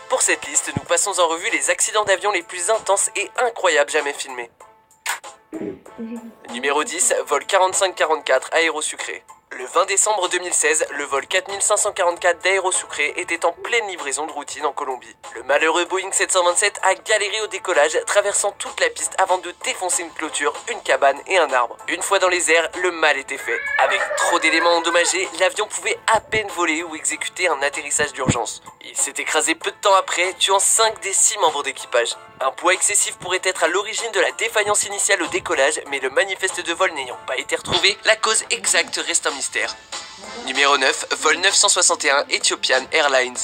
Pour cette liste, nous passons en revue les accidents d'avion les plus intenses et incroyables jamais filmés. Numéro 10, vol 4544 Aérosucré. Le 20 décembre 2016, le vol 4544 d'Aérosucré était en pleine livraison de routine en Colombie. Le malheureux Boeing 727 a galéré au décollage, traversant toute la piste avant de défoncer une clôture, une cabane et un arbre. Une fois dans les airs, le mal était fait. Avec trop d'éléments endommagés, l'avion pouvait à peine voler ou exécuter un atterrissage d'urgence. Il s'est écrasé peu de temps après, tuant 5 des 6 membres d'équipage. Un poids excessif pourrait être à l'origine de la défaillance initiale au décollage, mais le manifeste de vol n'ayant pas été retrouvé, la cause exacte reste un mystère. Numéro 9, vol 961 Ethiopian Airlines.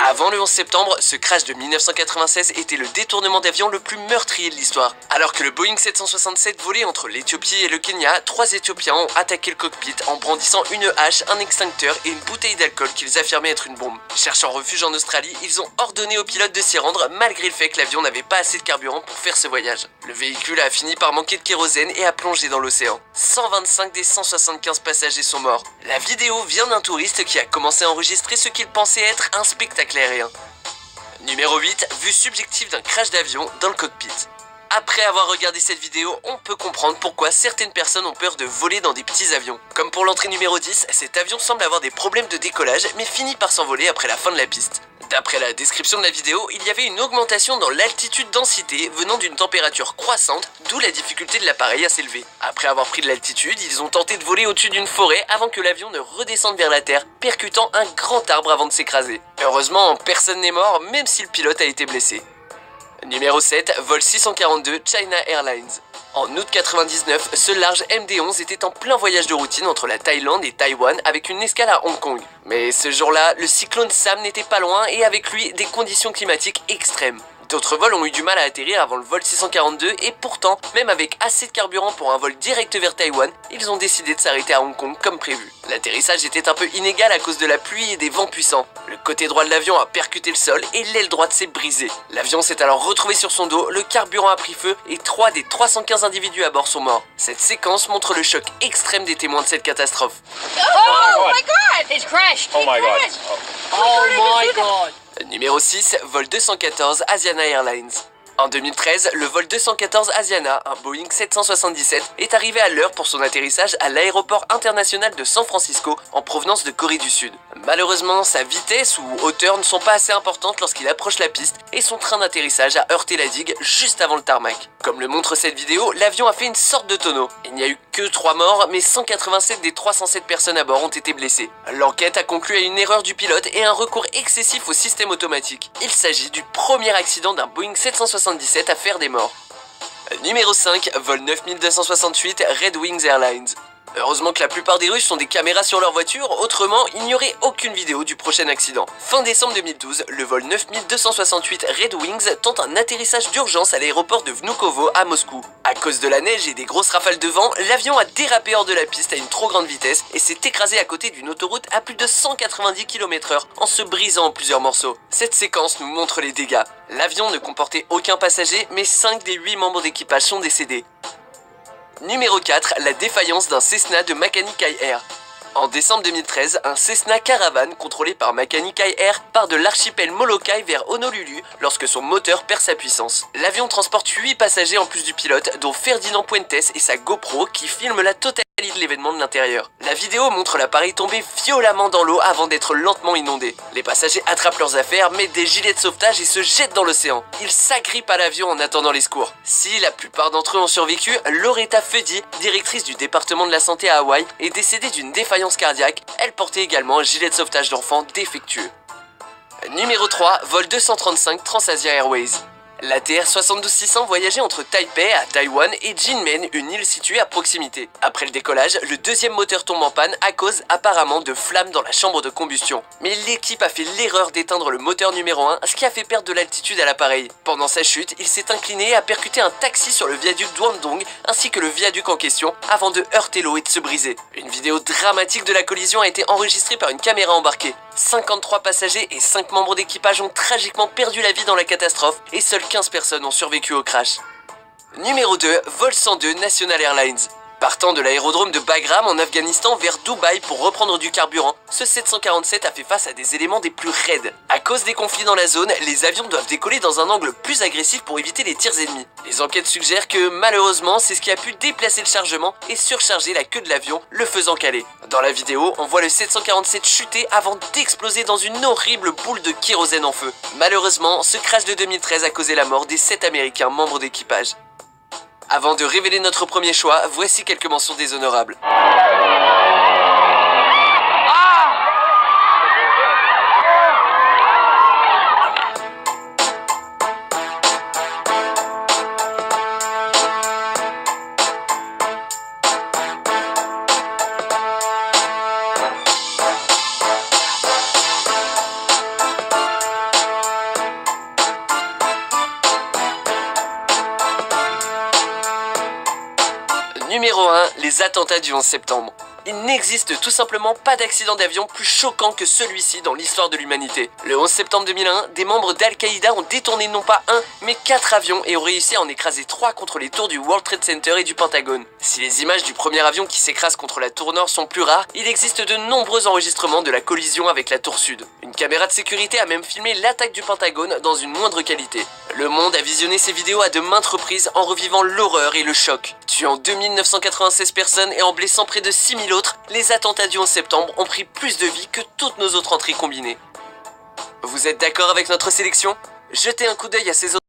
Avant le 11 septembre, ce crash de 1996 était le détournement d'avion le plus meurtrier de l'histoire. Alors que le Boeing 767 volait entre l'Éthiopie et le Kenya, 3 Éthiopiens ont attaqué le cockpit en brandissant une hache, un extincteur et une bouteille d'alcool qu'ils affirmaient être une bombe. Cherchant refuge en Australie, ils ont ordonné aux pilotes de s'y rendre malgré le fait que l'avion n'avait pas assez de carburant pour faire ce voyage. Le véhicule a fini par manquer de kérosène et a plongé dans l'océan. 125 des 175 passagers sont morts. La vidéo vient d'un touriste qui a commencé à enregistrer ce qu'il pensait être un spectacle aérien. Numéro 8, vue subjective d'un crash d'avion dans le cockpit. Après avoir regardé cette vidéo, on peut comprendre pourquoi certaines personnes ont peur de voler dans des petits avions. Comme pour l'entrée numéro 10, cet avion semble avoir des problèmes de décollage mais finit par s'envoler après la fin de la piste. D'après la description de la vidéo, il y avait une augmentation dans l'altitude densité venant d'une température croissante, d'où la difficulté de l'appareil à s'élever. Après avoir pris de l'altitude, ils ont tenté de voler au-dessus d'une forêt avant que l'avion ne redescende vers la terre, percutant un grand arbre avant de s'écraser. Heureusement, personne n'est mort, même si le pilote a été blessé. Numéro 7, vol 642 China Airlines. En août 99, ce large MD-11 était en plein voyage de routine entre la Thaïlande et Taïwan avec une escale à Hong Kong. Mais ce jour-là, le cyclone Sam n'était pas loin et avec lui des conditions climatiques extrêmes. D'autres vols ont eu du mal à atterrir avant le vol 642 et pourtant, même avec assez de carburant pour un vol direct vers Taïwan, ils ont décidé de s'arrêter à Hong Kong comme prévu. L'atterrissage était un peu inégal à cause de la pluie et des vents puissants. Le côté droit de l'avion a percuté le sol et l'aile droite s'est brisée. L'avion s'est alors retrouvé sur son dos, le carburant a pris feu et 3 des 315 individus à bord sont morts. Cette séquence montre le choc extrême des témoins de cette catastrophe. Oh my god! It's crashed! Oh my god. Oh my god! Numéro 6, vol 214 Asiana Airlines. En 2013, le vol 214 Asiana, un Boeing 777, est arrivé à l'heure pour son atterrissage à l'aéroport international de San Francisco en provenance de Corée du Sud. Malheureusement, sa vitesse ou hauteur ne sont pas assez importantes lorsqu'il approche la piste et son train d'atterrissage a heurté la digue juste avant le tarmac. Comme le montre cette vidéo, l'avion a fait une sorte de tonneau. Il n'y a eu que 3 morts, mais 187 des 307 personnes à bord ont été blessées. L'enquête a conclu à une erreur du pilote et un recours excessif au système automatique. Il s'agit du premier accident d'un Boeing 777 à faire des morts. Numéro 5, vol 9268 Red Wings Airlines. Heureusement que la plupart des Russes ont des caméras sur leur voiture, autrement il n'y aurait aucune vidéo du prochain accident. Fin décembre 2012, le vol 9268 Red Wings tente un atterrissage d'urgence à l'aéroport de Vnukovo à Moscou. À cause de la neige et des grosses rafales de vent, l'avion a dérapé hors de la piste à une trop grande vitesse et s'est écrasé à côté d'une autoroute à plus de 190 km/h en se brisant en plusieurs morceaux. Cette séquence nous montre les dégâts. L'avion ne comportait aucun passager, mais 5 des 8 membres d'équipage sont décédés. Numéro 4, la défaillance d'un Cessna de Makani-Kai Air. En décembre 2013, un Cessna Caravan contrôlé par Makani-Kai Air part de l'archipel Molokai vers Honolulu lorsque son moteur perd sa puissance. L'avion transporte 8 passagers en plus du pilote, dont Ferdinand Puentes et sa GoPro qui filment la totalité de l'événement de l'intérieur. La vidéo montre l'appareil tomber violemment dans l'eau avant d'être lentement inondé. Les passagers attrapent leurs affaires, mettent des gilets de sauvetage et se jettent dans l'océan. Ils s'agrippent à l'avion en attendant les secours. Si la plupart d'entre eux ont survécu, Loretta Fuddy, directrice du département de la santé à Hawaï, est décédée d'une défaillance cardiaque. Elle portait également un gilet de sauvetage d'enfant défectueux. Numéro 3, vol 235 Transasia Airways. La TR-72600 voyageait entre Taipei à Taïwan et Jinmen, une île située à proximité. Après le décollage, le deuxième moteur tombe en panne à cause apparemment de flammes dans la chambre de combustion. Mais l'équipe a fait l'erreur d'éteindre le moteur numéro 1, ce qui a fait perdre de l'altitude à l'appareil. Pendant sa chute, il s'est incliné et a percuté un taxi sur le viaduc Douandong ainsi que le viaduc en question avant de heurter l'eau et de se briser. Une vidéo dramatique de la collision a été enregistrée par une caméra embarquée. 53 passagers et 5 membres d'équipage ont tragiquement perdu la vie dans la catastrophe et seules 15 personnes ont survécu au crash. Numéro 2, vol 102 National Airlines. Partant de l'aérodrome de Bagram en Afghanistan vers Dubaï pour reprendre du carburant, ce 747 a fait face à des éléments des plus raides. À cause des conflits dans la zone, les avions doivent décoller dans un angle plus agressif pour éviter les tirs ennemis. Les enquêtes suggèrent que malheureusement, c'est ce qui a pu déplacer le chargement et surcharger la queue de l'avion, le faisant caler. Dans la vidéo, on voit le 747 chuter avant d'exploser dans une horrible boule de kérosène en feu. Malheureusement, ce crash de 2013 a causé la mort des 7 Américains membres d'équipage. Avant de révéler notre premier choix, voici quelques mentions déshonorables. Numéro 1, les attentats du 11 septembre. Il n'existe tout simplement pas d'accident d'avion plus choquant que celui-ci dans l'histoire de l'humanité. Le 11 septembre 2001, des membres d'Al-Qaïda ont détourné non pas un, mais 4 avions et ont réussi à en écraser 3 contre les tours du World Trade Center et du Pentagone. Si les images du premier avion qui s'écrase contre la tour nord sont plus rares, il existe de nombreux enregistrements de la collision avec la tour sud. Une caméra de sécurité a même filmé l'attaque du Pentagone dans une moindre qualité. Le monde a visionné ces vidéos à de maintes reprises en revivant l'horreur et le choc. Tuant 2996 personnes et en blessant près de 6000 autres, les attentats du 11 septembre ont pris plus de vies que toutes nos autres entrées combinées. Vous êtes d'accord avec notre sélection? Jetez un coup d'œil à ces autres